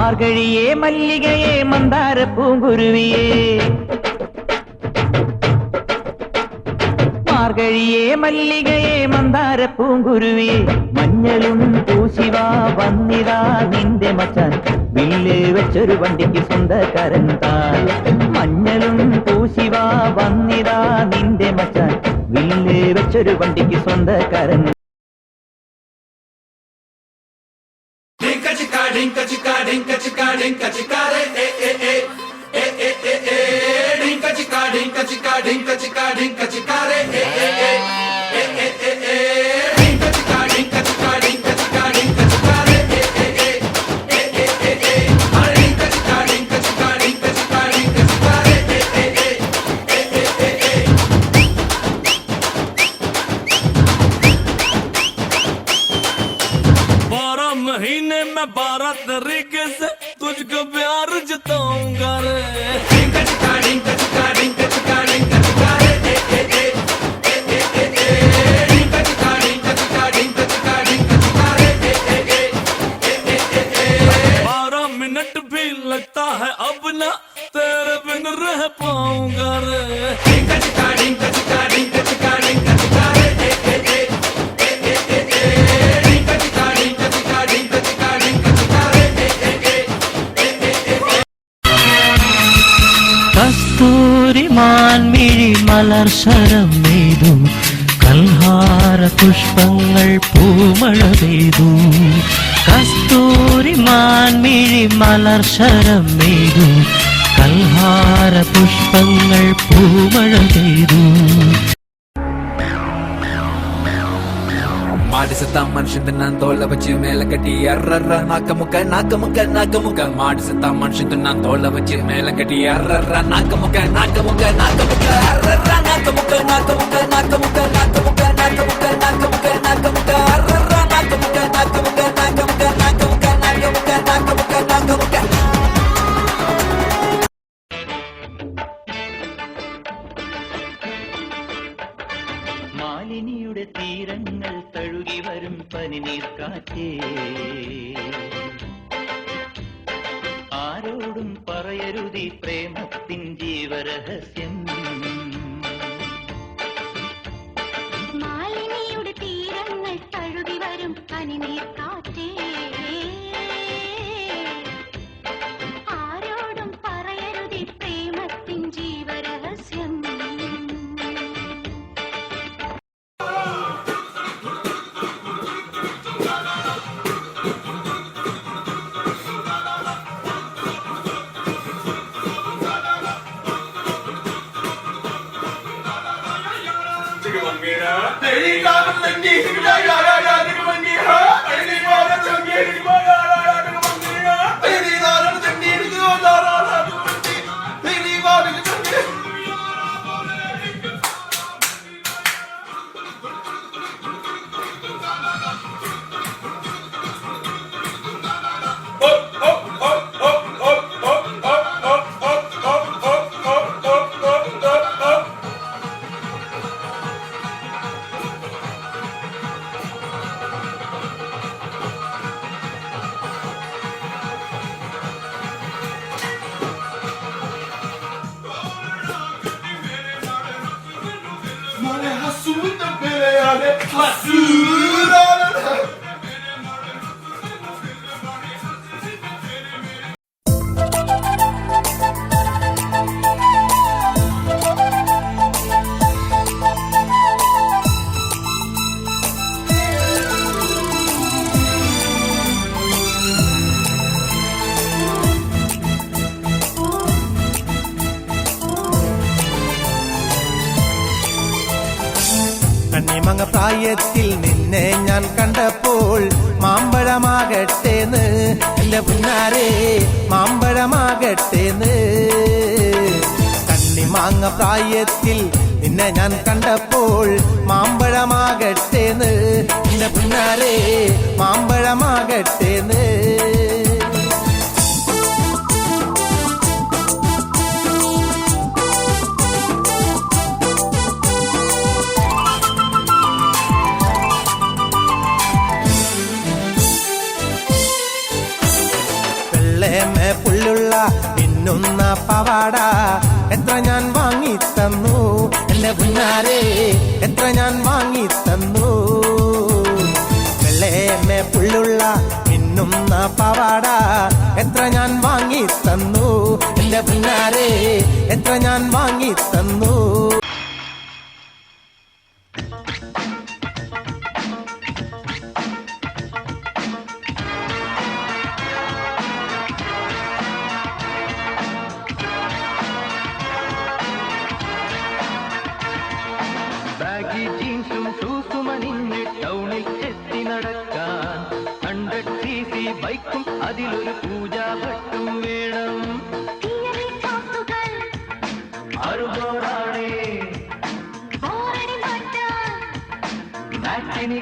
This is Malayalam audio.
മാർഗഴിയേ മല്ലികയെ മന്ദാര പൂങ്കുരുവിയേ മാർഗഴിയേ മല്ലികയെ മന്ദാര പൂങ്കുരുവിയേ മഞ്ഞളും പൂശിവാ വന്നിതാ നിന്റെ മച്ചാൻ വില്ല് വെച്ചൊരു വണ്ടിക്ക് സ്വന്തക്കാരൻ താൻ മഞ്ഞളും പൂശിവാ വന്നിതാ നിന്റെ മച്ചാൻ വില്ല് വെച്ചൊരു വണ്ടിക്ക് സ്വന്തക്കാരൻ Dinka chika dinka chika dinka chika re dinka chika dinka chika dinka chika dinka chika re dinka chika dinka chika dinka chika dinka chika re dinka chika dinka chika dinka chika dinka chika re 12 महीने में 12 तरीके से तुझको प्यार जताऊंगा रे dinka chika dinka chika dinka chika dinka chika re dinka chika dinka chika dinka chika dinka chika re 12 minute भी लगता है अब ना तेरे बिन रह पाऊंगा रे dinka chika dinka chika dinka chika dinka chika re dinka chika dinka chika dinka chika dinka chika re കസ്തൂരി മാൻമിഴി മലർശരം നെയ്തു കൽഹാര പുഷ്പങ്ങൾ പൂമഴ പെയ്തു കസ്തൂരി മാൻമിഴി മലർശരം നെയ്തു കൽഹാര പുഷ്പങ്ങൾ പൂമഴ പെയ്തു மாடு செத்தா மனுஷன் தின்னான் தோலை வச்சு மேல கட்டி அர்ரர்ர நாக்க முக்க நாக்க முக்க நாக்க முக்க மாடு செத்தா மனுஷன் தின்னான் தோலை வச்சு மேல கட்டி அர்ரர்ர நாக்க முக்க நாக்க முக்க நாக்க முக்க அர்ரர்ர நாக்க முக்க நாக்க முக்க நாக்க முக்க நாக்க முக்க நாக்க முக்க நாக்க முக்க நாக்க முக்க அர்ரர்ர நாக்க முக்க நாக்க முக்க நாக்க முக்க நாக்க முக்க நாக்க முக்க நாக்க முக்க நாக்க முக்க മാലിനിയുടെ തീരങ്ങൾ തഴുകി വരും പനിനീർ കാറ്റേ ആരോടും പറയരുതി പ്രേമത്തിൻ ജീവരഹസ്യം മാലിനിയുടെ തീരങ്ങൾ തഴുകി വരും പനിനീർ കാറ്റേ ആരോടും പറയരുതി പ്രേമത്തിൻ ജീവരഹസ്യം तेरी गावन लंगी या या या या मंगी है तेरी गावन लंगी या या या मंगी है तेरी गावन लंगी या या या मंगी तेरी गावन लंगी Mane hasud bere yare hasud കണ്ണിമങ്ങ പ്രായത്തിൽ നിന്നെ ഞാൻ കണ്ടപ്പോൾ മാമ്പഴമാകട്ടേന്ന് എന്റെ പുന്നാരെ മാമ്പഴമാകട്ടേന്ന് കണ്ണിമാങ്ങ പ്രായത്തിൽ നിന്നെ ഞാൻ കണ്ടപ്പോൾ മാമ്പഴമാകട്ടേന്ന് എന്റെ പുന്നാരെ മാമ്പഴമാകട്ടേന്ന് മേ പുള്ളുള്ള മിന്നുന്ന പവാട എത്ര ഞാൻ വാങ്ങി തന്നു എന്റെ പുന്നാരെ എത്ര ഞാൻ വാങ്ങി തന്നു മേ പുള്ളുള്ള മിന്നുന്ന പവാട എത്ര ഞാൻ വാങ്ങി തന്നു എന്റെ പുന്നാരെ എത്ര ഞാൻ വാങ്ങി തന്നു ബാഗി ജീൻസും ഷൂസും അണിഞ്ഞ് ടൗണിൽ എത്തി നടക്കാൻ 100cc ബൈക്കും അതിലൊരു പൂജാഭട്ടും വേണം. അറുപോടാണേ മാറ്റിനി